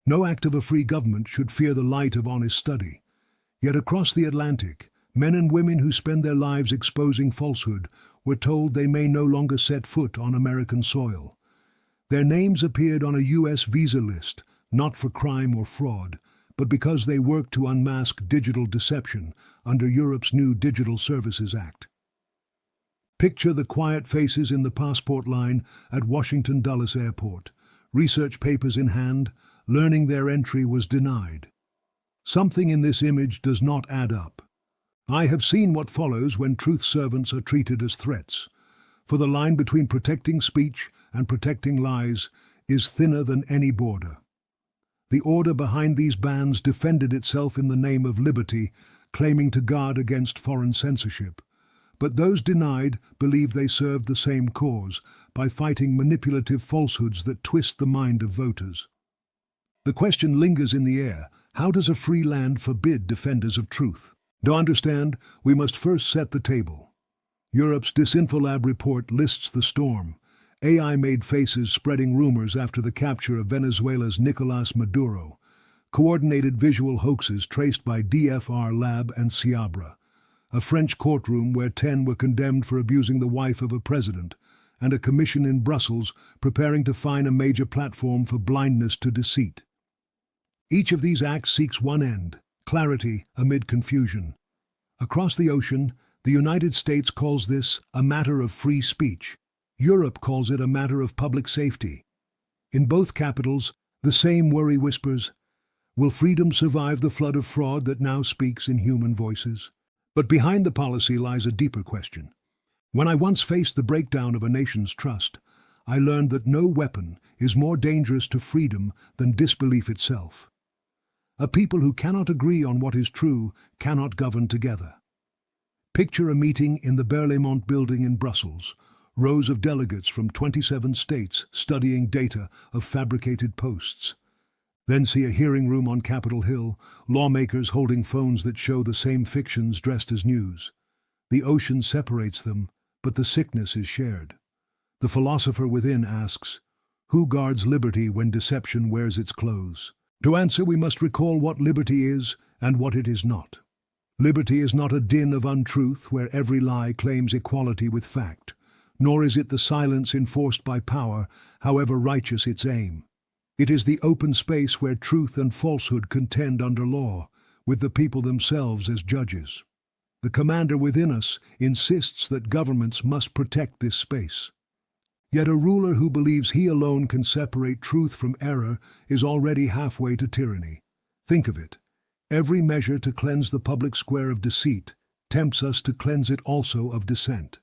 No act of a free government should fear the light of honest study. Yet across the Atlantic, men and women who spend their lives exposing falsehood were told they may no longer set foot on American soil. Their names appeared on a U.S. visa list, not for crime or fraud, but because they worked to unmask digital deception under Europe's new Digital Services Act. Picture the quiet faces in the passport line at Washington Dulles Airport, research papers in hand, learning their entry was denied. Something in this image does not add up. I have seen what follows when truth servants are treated as threats, for the line between protecting speech and protecting lies is thinner than any border. The order behind these bans defended itself in the name of liberty, claiming to guard against foreign censorship. But those denied believed they served the same cause by fighting manipulative falsehoods that twist the mind of voters. The question lingers in the air: how does a free land forbid defenders of truth? To understand, we must first set the table. Europe's Disinfolab report lists the storm. AI-made faces spreading rumors after the capture of Venezuela's Nicolás Maduro. Coordinated visual hoaxes traced by DFR Lab and Ciabra. A French courtroom where 10 were condemned for abusing the wife of a president, and a commission in Brussels preparing to fine a major platform for blindness to deceit. Each of these acts seeks one end: clarity amid confusion. Across the ocean, the United States calls this a matter of free speech. Europe calls it a matter of public safety. In both capitals, the same worry whispers: will freedom survive the flood of fraud that now speaks in human voices? But behind the policy lies a deeper question. When I once faced the breakdown of a nation's trust, I learned that no weapon is more dangerous to freedom than disbelief itself. A people who cannot agree on what is true cannot govern together. Picture a meeting in the Berlaymont building in Brussels, rows of delegates from 27 states studying data of fabricated posts. Then see a hearing room on Capitol Hill, lawmakers holding phones that show the same fictions dressed as news. The ocean separates them, but the sickness is shared. The philosopher within asks, who guards liberty when deception wears its clothes? To answer, we must recall what liberty is and what it is not. Liberty is not a din of untruth where every lie claims equality with fact, nor is it the silence enforced by power, however righteous its aim. It is the open space where truth and falsehood contend under law, with the people themselves as judges. The commander within us insists that governments must protect this space. Yet a ruler who believes he alone can separate truth from error is already halfway to tyranny. Think of it. Every measure to cleanse the public square of deceit tempts us to cleanse it also of dissent.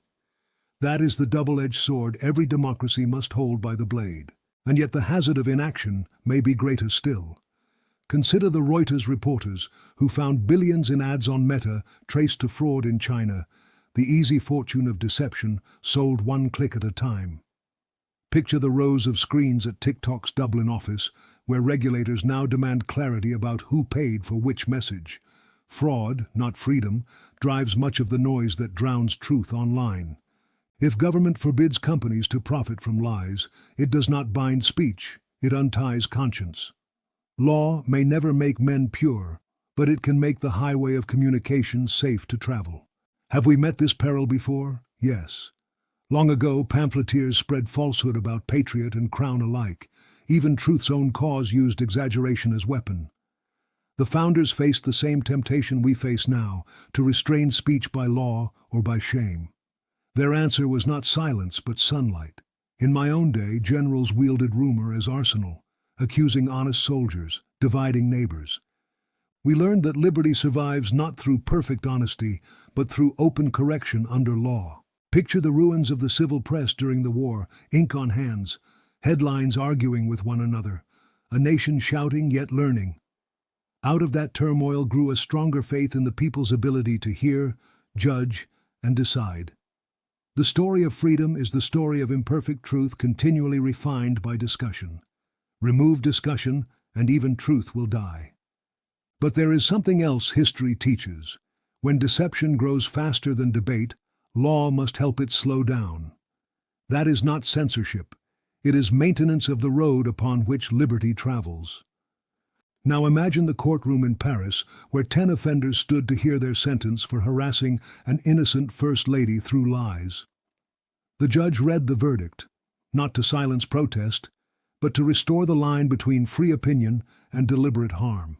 That is the double-edged sword every democracy must hold by the blade. And yet the hazard of inaction may be greater still. Consider the Reuters reporters who found billions in ads on Meta traced to fraud in China, the easy fortune of deception sold one click at a time. Picture the rows of screens at TikTok's Dublin office, where regulators now demand clarity about who paid for which message. Fraud, not freedom, drives much of the noise that drowns truth online. If government forbids companies to profit from lies, it does not bind speech, it unties conscience. Law may never make men pure, but it can make the highway of communication safe to travel. Have we met this peril before? Yes. Long ago, pamphleteers spread falsehood about patriot and crown alike. Even truth's own cause used exaggeration as weapon. The founders faced the same temptation we face now, to restrain speech by law or by shame. Their answer was not silence, but sunlight. In my own day, generals wielded rumor as arsenal, accusing honest soldiers, dividing neighbors. We learned that liberty survives not through perfect honesty, but through open correction under law. Picture the ruins of the civil press during the war, ink on hands, headlines arguing with one another, a nation shouting yet learning. Out of that turmoil grew a stronger faith in the people's ability to hear, judge, and decide. The story of freedom is the story of imperfect truth continually refined by discussion. Remove discussion, and even truth will die. But there is something else history teaches. When deception grows faster than debate, law must help it slow down. That is not censorship. It is maintenance of the road upon which liberty travels. Now imagine the courtroom in Paris where 10 offenders stood to hear their sentence for harassing an innocent first lady through lies. The judge read the verdict, not to silence protest, but to restore the line between free opinion and deliberate harm.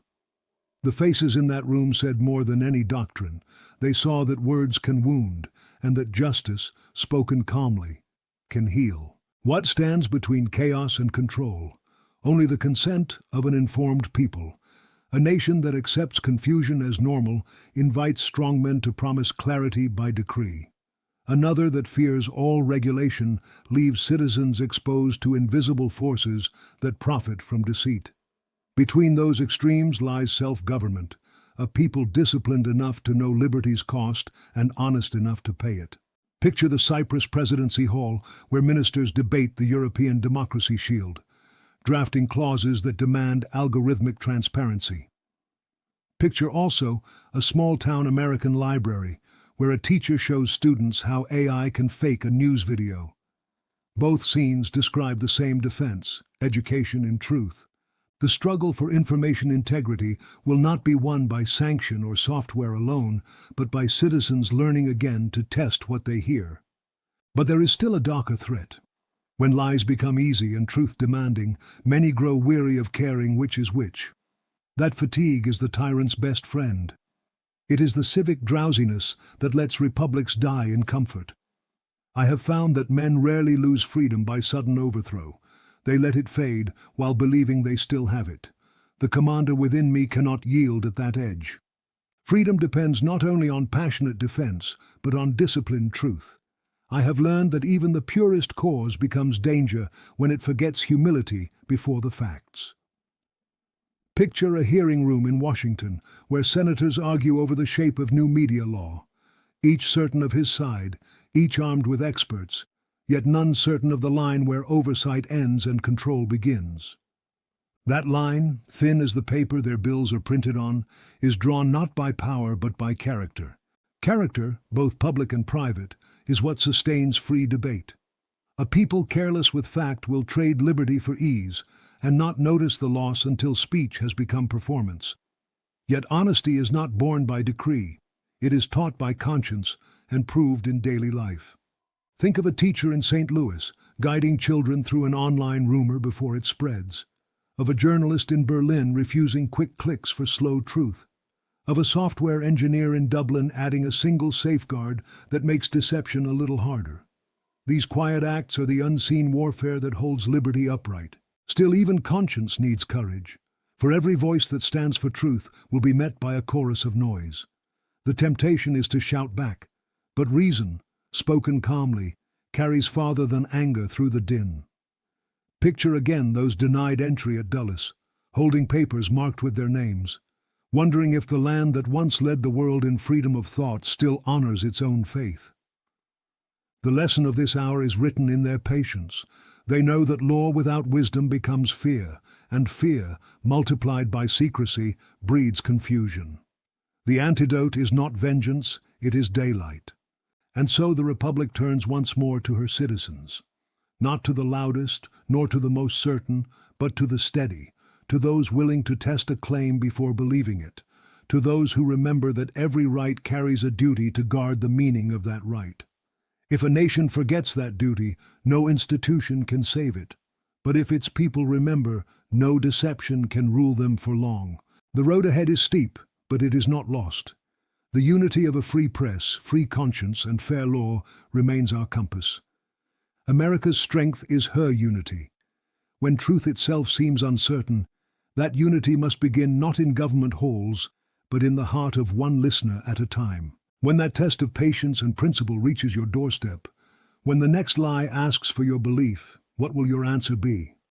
The faces in that room said more than any doctrine. They saw that words can wound, and that justice, spoken calmly, can heal. What stands between chaos and control? Only the consent of an informed people. A nation that accepts confusion as normal invites strongmen to promise clarity by decree. Another that fears all regulation leaves citizens exposed to invisible forces that profit from deceit. Between those extremes lies self-government, a people disciplined enough to know liberty's cost and honest enough to pay it. Picture the Cyprus Presidency Hall where ministers debate the European democracy shield, drafting clauses that demand algorithmic transparency. Picture also a small-town American library where a teacher shows students how AI can fake a news video. Both scenes describe the same defense, education in truth. The struggle for information integrity will not be won by sanction or software alone, but by citizens learning again to test what they hear. But there is still a darker threat. When lies become easy and truth demanding, many grow weary of caring which is which. That fatigue is the tyrant's best friend. It is the civic drowsiness that lets republics die in comfort. I have found that men rarely lose freedom by sudden overthrow. They let it fade while believing they still have it. The commander within me cannot yield at that edge. Freedom depends not only on passionate defense, but on disciplined truth. I have learned that even the purest cause becomes danger when it forgets humility before the facts. Picture a hearing room in Washington where senators argue over the shape of new media law, each certain of his side, each armed with experts, yet none certain of the line where oversight ends and control begins. That line, thin as the paper their bills are printed on, is drawn not by power but by character. Character, both public and private, is what sustains free debate. A people careless with fact will trade liberty for ease and not notice the loss until speech has become performance. Yet honesty is not born by decree. It is taught by conscience and proved in daily life. Think of a teacher in St. Louis guiding children through an online rumor before it spreads. Of a journalist in Berlin refusing quick clicks for slow truth. Of a software engineer in Dublin adding a single safeguard that makes deception a little harder. These quiet acts are the unseen warfare that holds liberty upright. Still, even conscience needs courage. For every voice that stands for truth will be met by a chorus of noise. The temptation is to shout back, but reason, spoken calmly, carries farther than anger through the din. Picture again those denied entry at Dulles, holding papers marked with their names, wondering if the land that once led the world in freedom of thought still honors its own faith. The lesson of this hour is written in their patience. They know that law without wisdom becomes fear, and fear, multiplied by secrecy, breeds confusion. The antidote is not vengeance, it is daylight. And so the Republic turns once more to her citizens, not to the loudest, nor to the most certain, but to the steady, to those willing to test a claim before believing it, to those who remember that every right carries a duty to guard the meaning of that right. If a nation forgets that duty, no institution can save it. But if its people remember, no deception can rule them for long. The road ahead is steep, but it is not lost. The unity of a free press, free conscience, and fair law remains our compass. America's strength is her unity. When truth itself seems uncertain, that unity must begin not in government halls, but in the heart of one listener at a time. When that test of patience and principle reaches your doorstep, when the next lie asks for your belief, what will your answer be?